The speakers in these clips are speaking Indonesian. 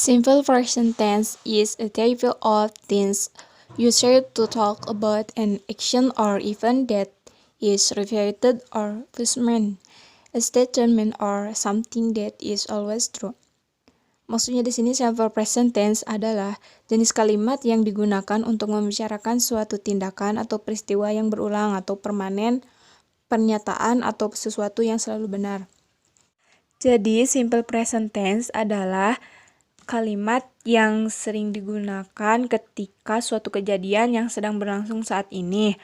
Simple present tense is a type of tense used to talk about an action or event that is repeated or punishment, a statement or something that is always true. Maksudnya di sini simple present tense adalah jenis kalimat yang digunakan untuk membicarakan suatu tindakan atau peristiwa yang berulang atau permanen, pernyataan atau sesuatu yang selalu benar. Jadi, simple present tense adalah kalimat yang sering digunakan ketika suatu kejadian yang sedang berlangsung saat ini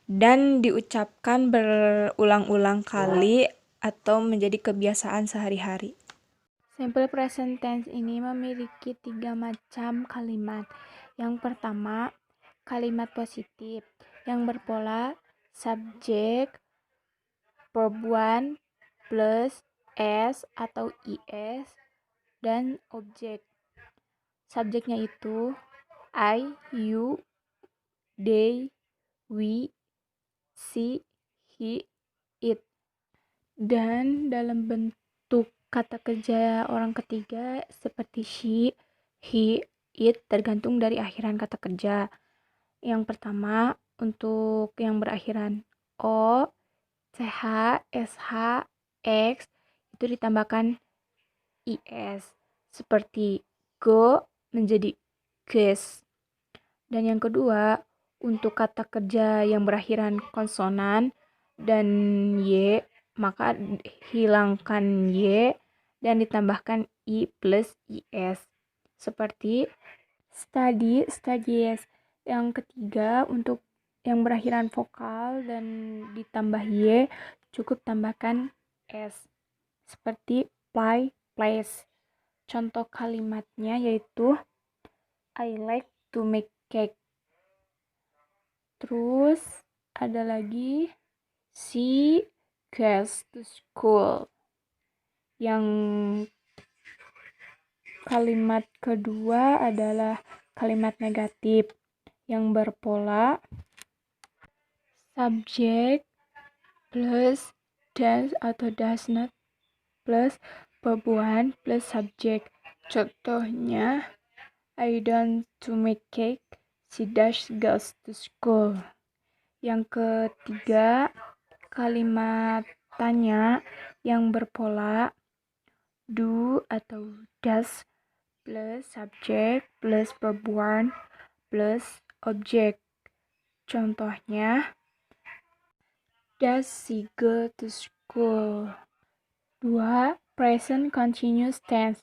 dan diucapkan berulang-ulang kali atau menjadi kebiasaan sehari-hari. Simple present tense ini memiliki 3 macam kalimat. Yang pertama, kalimat positif yang berpola subjek, verb 1 plus s atau is dan objek. Subjeknya itu I, you, they, we, she, he, it. Dan dalam bentuk kata kerja orang ketiga seperti she, he, it tergantung dari akhiran kata kerja. Yang pertama untuk yang berakhiran o, ch, sh, x itu ditambahkan is seperti go menjadi goes. Dan yang kedua, untuk kata kerja yang berakhiran konsonan dan y, maka hilangkan y dan ditambahkan i plus is. Seperti study, studies. Yang ketiga, untuk yang berakhiran vokal dan ditambah y, cukup tambahkan s. Seperti play, plays. Contoh kalimatnya yaitu I like to make cake. Terus ada lagi she goes to school. Yang kalimat kedua adalah kalimat negatif yang berpola subject plus does atau does not plus verb 1 plus subject. Contohnya I don't to make cake, she does goes to school. Yang ketiga, kalimat tanya yang berpola do atau does plus subject plus verb 1 plus object. Contohnya, does she go to school? 2. Present continuous tense.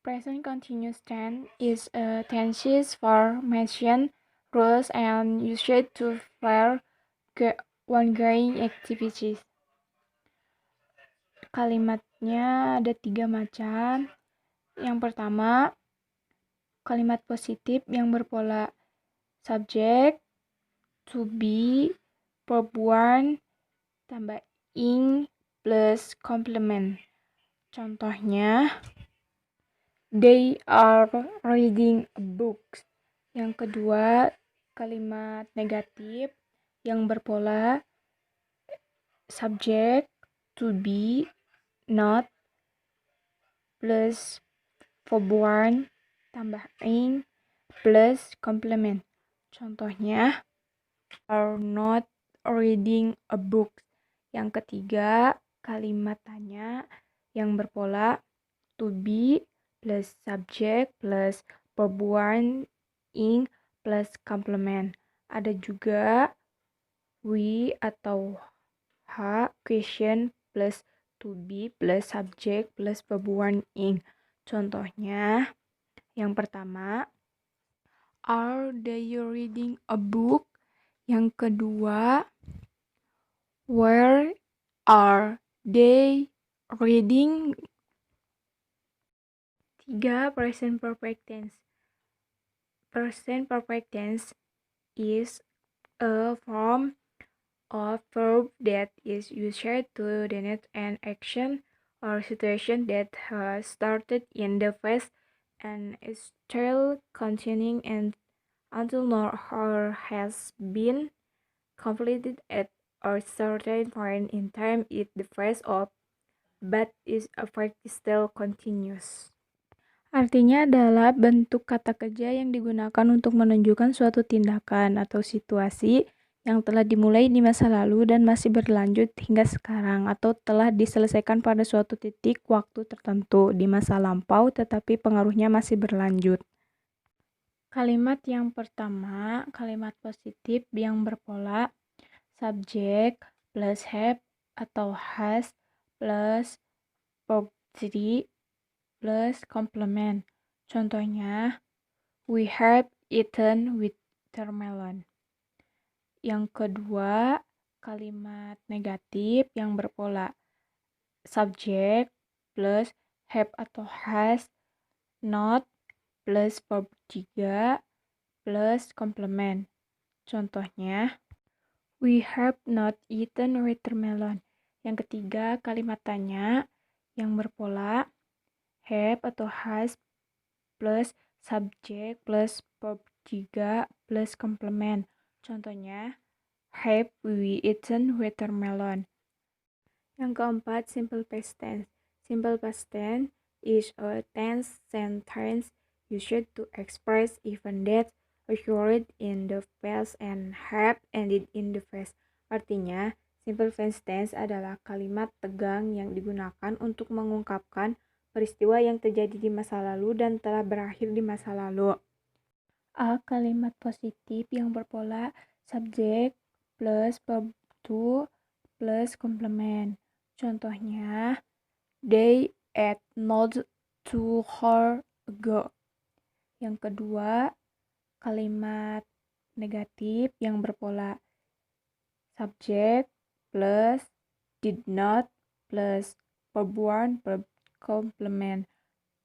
Present continuous tense is a tense formation rules and used to refer ongoing activities. Kalimatnya ada 3 macam. Yang pertama, kalimat positif yang berpola subject, to be, verb 1, tambah ing plus complement. Contohnya, they are reading a book. Yang kedua, kalimat negatif yang berpola subject, to be, not, plus verb 1, tambah ing, plus complement. Contohnya, are not reading a book. Yang ketiga, kalimat tanya yang berpola to be plus subject plus verb 1 ing plus complement. Ada juga we atau h question plus to be plus subject plus verb 1 ing. Contohnya yang pertama, are they reading a book? Yang kedua, where are they reading? 3. Present perfect tense. Present perfect tense is a form of verb that is used to denote an action or situation that has started in the past and is still continuing and until or has been completed at a certain point in time in the phase of but is effect still continuous. Artinya adalah bentuk kata kerja yang digunakan untuk menunjukkan suatu tindakan atau situasi yang telah dimulai di masa lalu dan masih berlanjut hingga sekarang atau telah diselesaikan pada suatu titik waktu tertentu di masa lampau tetapi pengaruhnya masih berlanjut. Kalimat yang pertama, kalimat positif yang berpola subjek plus have atau has plus verb 3 plus complement. Contohnya, we have eaten watermelon. Yang kedua, kalimat negatif yang berpola subjek plus have atau has, not plus verb 3 plus complement. Contohnya, we have not eaten watermelon. Yang ketiga, kalimat tanya yang berpola have atau has plus subjek plus verb 3 plus complement. Contohnya, have we eaten watermelon? Yang keempat, simple past tense. Simple past tense is a tense sentence used to express event that occurred in the past and have ended in the past. Artinya, simple past tense adalah kalimat tegang yang digunakan untuk mengungkapkan peristiwa yang terjadi di masa lalu dan telah berakhir di masa lalu. A. Kalimat positif yang berpola subjek plus verb to plus complement. Contohnya, they ate not 2 hours ago. Yang kedua, kalimat negatif yang berpola subjek plus did not plus verb 1 verb complement.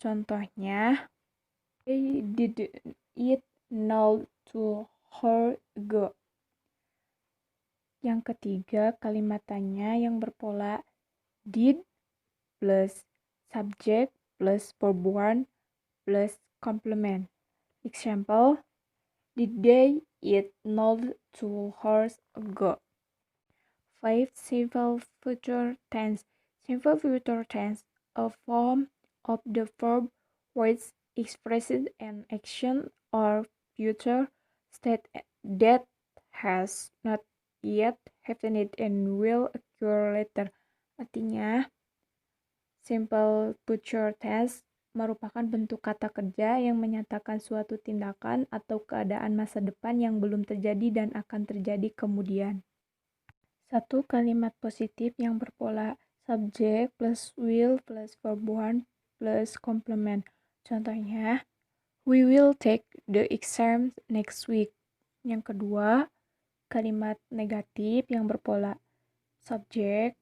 Contohnya, they didn't eat not 2 hours ago. Yang ketiga, kalimat tanya yang berpola did plus subject plus verb 1 plus complement. Example, did they eat not 2 hours ago? 5. Simple future tense. Simple future tense, a form of the verb which expresses an action or future state that has not yet happened and will occur later. Artinya, simple future tense merupakan bentuk kata kerja yang menyatakan suatu tindakan atau keadaan masa depan yang belum terjadi dan akan terjadi kemudian. 1. Kalimat positif yang berpola subjek plus will plus verb 1 plus complement. Contohnya, we will take the exam next week. Yang kedua, kalimat negatif yang berpola subjek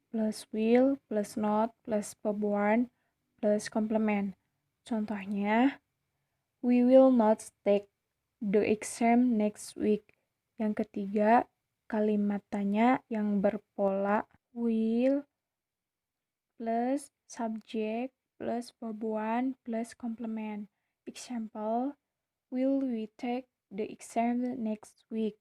plus will plus not plus verb 1 plus complement. Contohnya, we will not take the exam next week. Yang ketiga, kalimat tanya yang berpola will plus subject plus verb 1 plus complement. Example, will we take the exam next week?